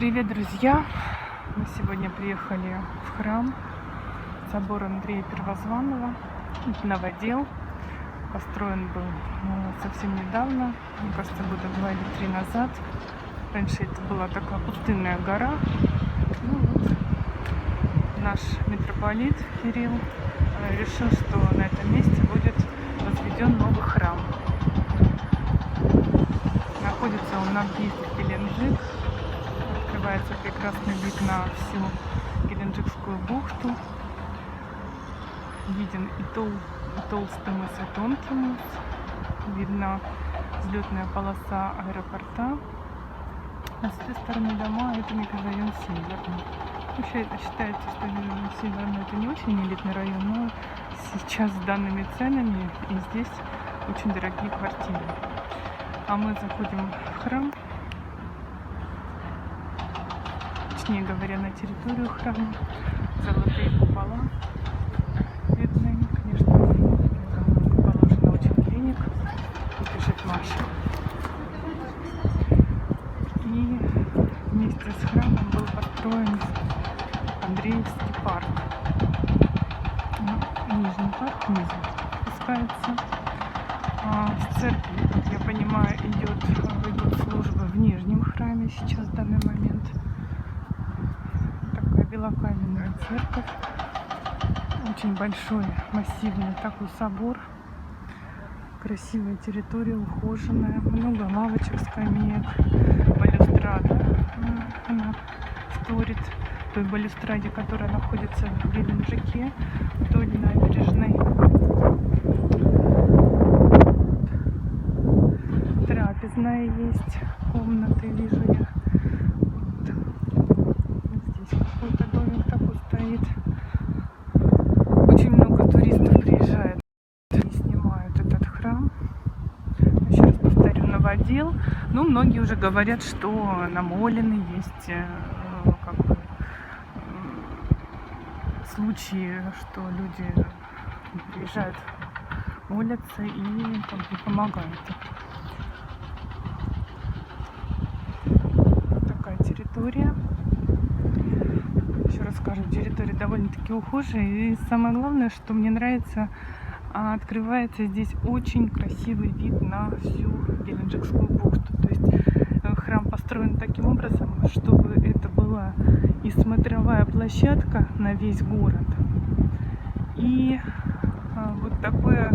Привет, друзья! Мы сегодня приехали в храм, собор Андрея Первозванного, новодел. Построен был совсем недавно, мне кажется, года 2 или 3 назад. Раньше это была такая пустынная гора. Наш митрополит Кирилл решил, что на этом месте будет возведен новый храм. Находится он на въезде в Геленджик. Открывается прекрасный вид на всю Геленджикскую бухту. Виден и толстый мыс, и тонкий мыс. Видна взлетная полоса аэропорта. А с этой стороны дома это микрорайон Северный. Считается, что Северный это не очень элитный район, но сейчас с данными ценами и здесь очень дорогие квартиры. А мы заходим в храм, точнее говоря, на территорию храма. Золотые купола видны, конечно, положено очень денег, пишет Маша. И вместе с храмом был построен Андреевский парк. Нижний парк внизу спускается. В церкви, как я понимаю, идут службы в нижнем храме сейчас в данный момент. Такая белокаменная церковь. Очень большой, массивный такой собор. Красивая территория, ухоженная. Много лавочек, скамеек. Балюстрада. Она вторит той балюстраде, которая находится в Геленджике, вдоль набережной. Трапезная есть, комнаты вижу я. Вот здесь какой-то домик такой стоит. Очень много туристов приезжает и снимают этот храм. Еще раз повторю, новодел. Но многие уже говорят, что намолены есть случаи, что люди приезжают, молятся и помогают. Такая территория. Еще раз скажу, территория довольно-таки ухожая. И самое главное, что мне нравится, открывается здесь очень красивый вид на всю Геленджикскую бухту. То есть храм построен таким образом, чтобы это была и смотровая площадка на весь город, и вот такое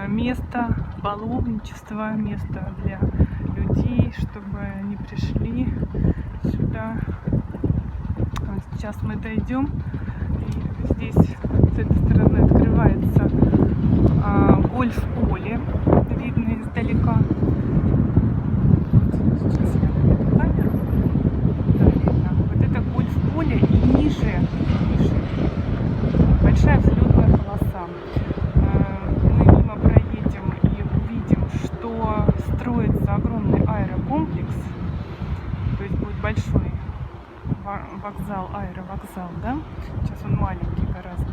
место паломничества, место для людей, чтобы они пришли сюда. Сейчас мы дойдем, и здесь с этой стороны открывается гольф-поле, видно издалека. Сейчас я наведу камеру. Да, видно. Вот это гольф-поле, и ниже большая взлетная полоса. Мы мимо проедем и увидим, что строится огромный аэрокомплекс, то есть будет большой вокзал, аэровокзал, да? Сейчас он маленький гораздо.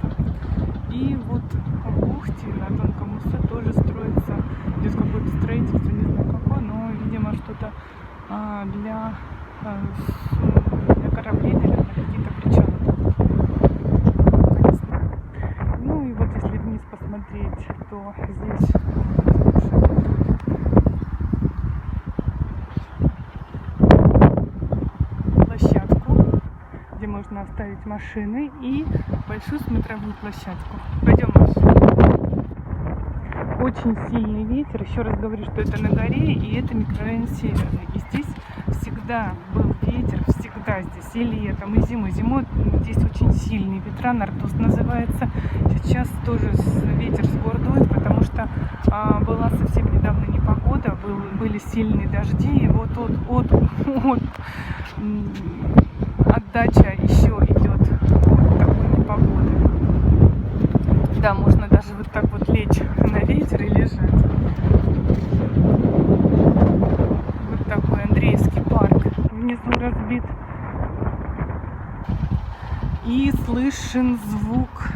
И вот в бухте на тонком мысу тоже строится, здесь какое-то строительство, не знаю какое, но, видимо, что-то для кораблей, наверное, какие-то причалы. Ну и вот если вниз посмотреть, то здесь площадку, где можно оставить машины, и большую смотровую площадку. Пойдем, Маша. Очень сильный ветер. Еще раз говорю, что это на горе, и это микрорайон Северный. И здесь всегда был ветер, всегда здесь, и летом, и зимой. Зимой здесь очень сильный ветра, нортоз называется. Сейчас тоже ветер с гор дует, потому что была совсем недавно непогода, были сильные дожди, и вот отдача еще идет от такой непогоды. Да, можно даже вот так вот лечь на ветер и лежать. Вот такой Андреевский парк внизу разбит. И слышен звук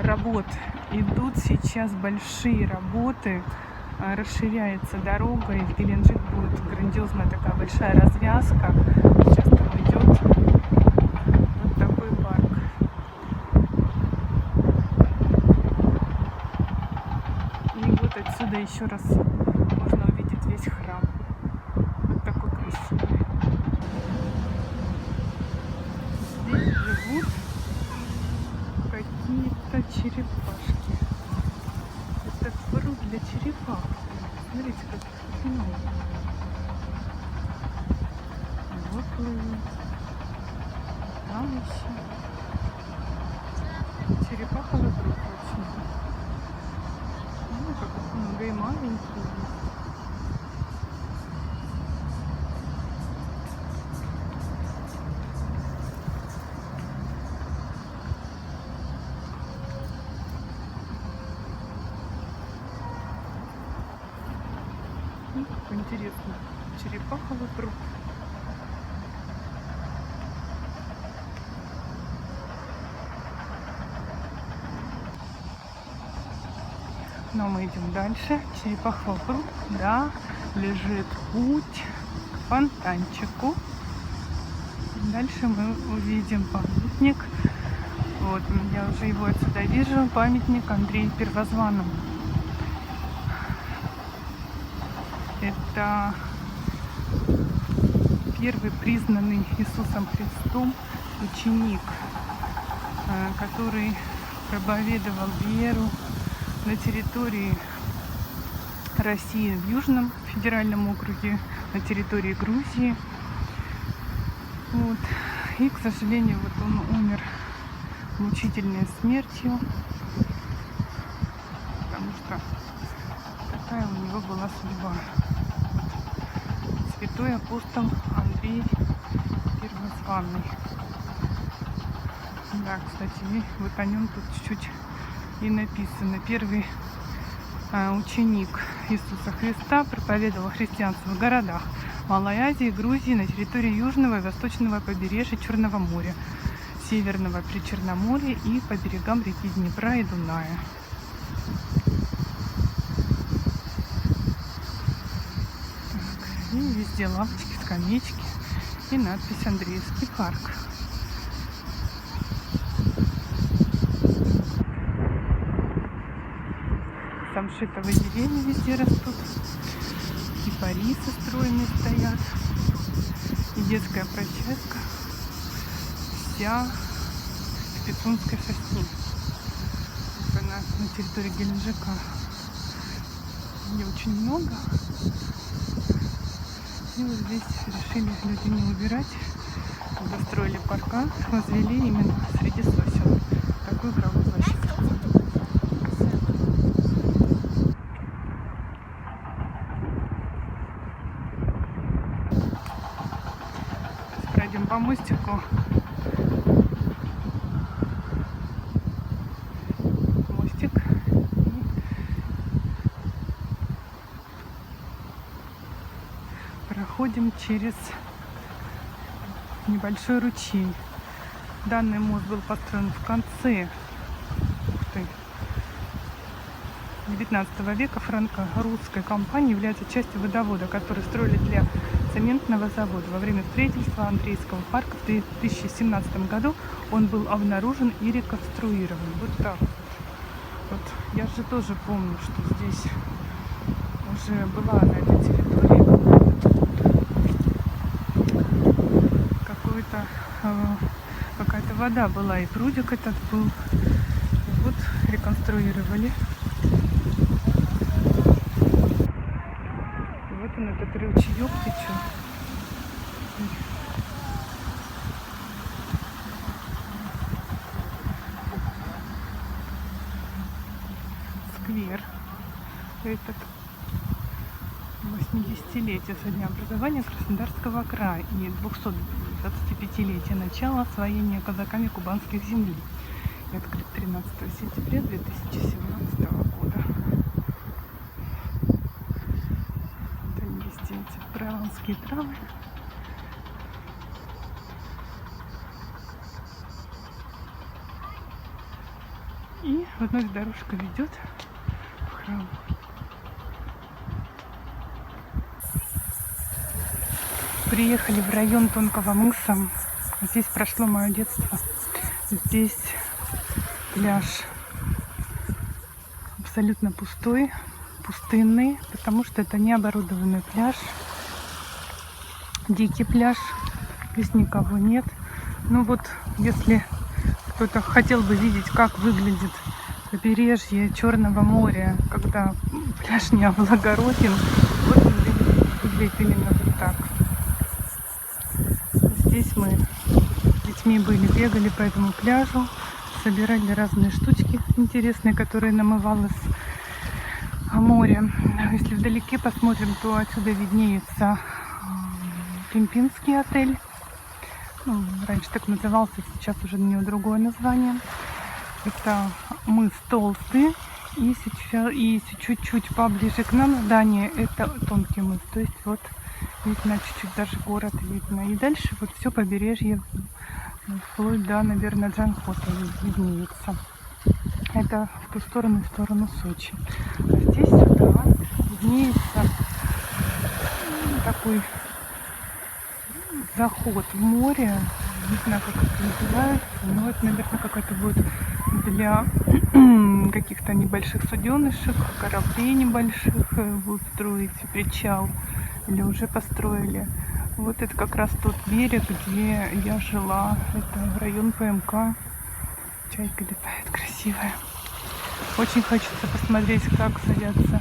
работ. Идут сейчас большие работы. Расширяется дорога, и в Геленджик будет грандиозная такая большая развязка. ведет вот такой парк. И вот отсюда еще раз можно увидеть весь храм. Вот такой красивый. Здесь живут какие-то черепашки. Это пруд для черепах. Смотрите, как много. Вот плывет. Там еще. Черепаховый пруд очень. Ну, как много и маленькие есть. Как интересно. Черепаховый пруд. Но мы идем дальше. Черепаховый пруд. Да, лежит путь к фонтанчику. Дальше мы увидим памятник. Вот, я уже его отсюда вижу. Памятник Андрею Первозванному. Это первый признанный Иисусом Христом ученик, который проповедовал веру на территории России в Южном федеральном округе, на территории Грузии. Вот. И, к сожалению, вот он умер мучительной смертью, потому что такая у него была судьба. Святой апостол Андрей Первозванный. Да, кстати, и вот о нем тут чуть-чуть и написано. Первый ученик Иисуса Христа проповедовал христианство в городах Малой Азии, Грузии, на территории южного и восточного побережья Черного моря, северного Причерноморья и по берегам реки Днепра и Дуная. И везде лавочки, скамеечки и надпись «Андреевский парк». Самшитовые деревья везде растут. Кипарисы стройные стоят. И детская площадка вся в пицунской сосне. Вот она на территории Геленджика. Ее очень много. И вот здесь решили люди не убирать. Когда строили парка, возвели именно среди сосен такую игровую площадку. Пройдем по мостику. Мостик. Проходим через небольшой ручей. Данный мост был построен в конце 19 века. Франко-русская компания является частью водовода, который строили для цементного завода. Во время строительства Андреевского парка в 2017 году он был обнаружен и реконструирован. Вот так вот. Вот. Я же тоже помню, что здесь уже была на этой территории какая-то вода была, и прудик этот был. И вот реконструировали. И вот он, этот ручеек течет. Сквер этот 80-летие со дня образования Краснодарского края и 225-летия начала освоения казаками кубанских землей. И открыт 13 сентября 2017 года. Там есть эти прованские травы. И вновь дорожка ведет в храм. приехали в район Тонкого мыса. Здесь прошло мое детство. Здесь пляж абсолютно пустой, пустынный, потому что это не оборудованный пляж, дикий пляж, здесь никого нет. Ну вот, если кто-то хотел бы видеть, как выглядит побережье Черного моря, когда пляж не облагороден, вот он выглядит именно вот так. Здесь мы с детьми бегали по этому пляжу, собирали разные штучки интересные, которые намывалось море. Если вдалеке посмотрим, то отсюда виднеется Кемпинский отель. Ну, раньше так назывался, сейчас уже у него другое название. Это мыс Толстый. И чуть-чуть поближе к нам здание это Тонкий мыс. То есть вот видно чуть-чуть даже город видно. И дальше вот все побережье вплоть до, наверное, Джанкота виднеется. Это в ту сторону, Сочи. А здесь сюда виднеется такой заход в море. Не знаю, как это называется, но это, наверное, какая-то будет для каких-то небольших суденышек, кораблей небольших будут строить причал или уже построили. Вот это как раз тот берег, где я жила. Это район ПМК. Чайка летает красивая. Очень хочется посмотреть, как садятся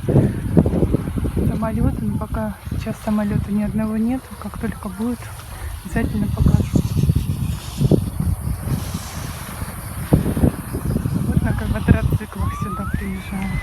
самолеты, но пока сейчас самолета ни одного нет. Как только будет, обязательно покажу. Вот на квадроциклах сюда приезжают.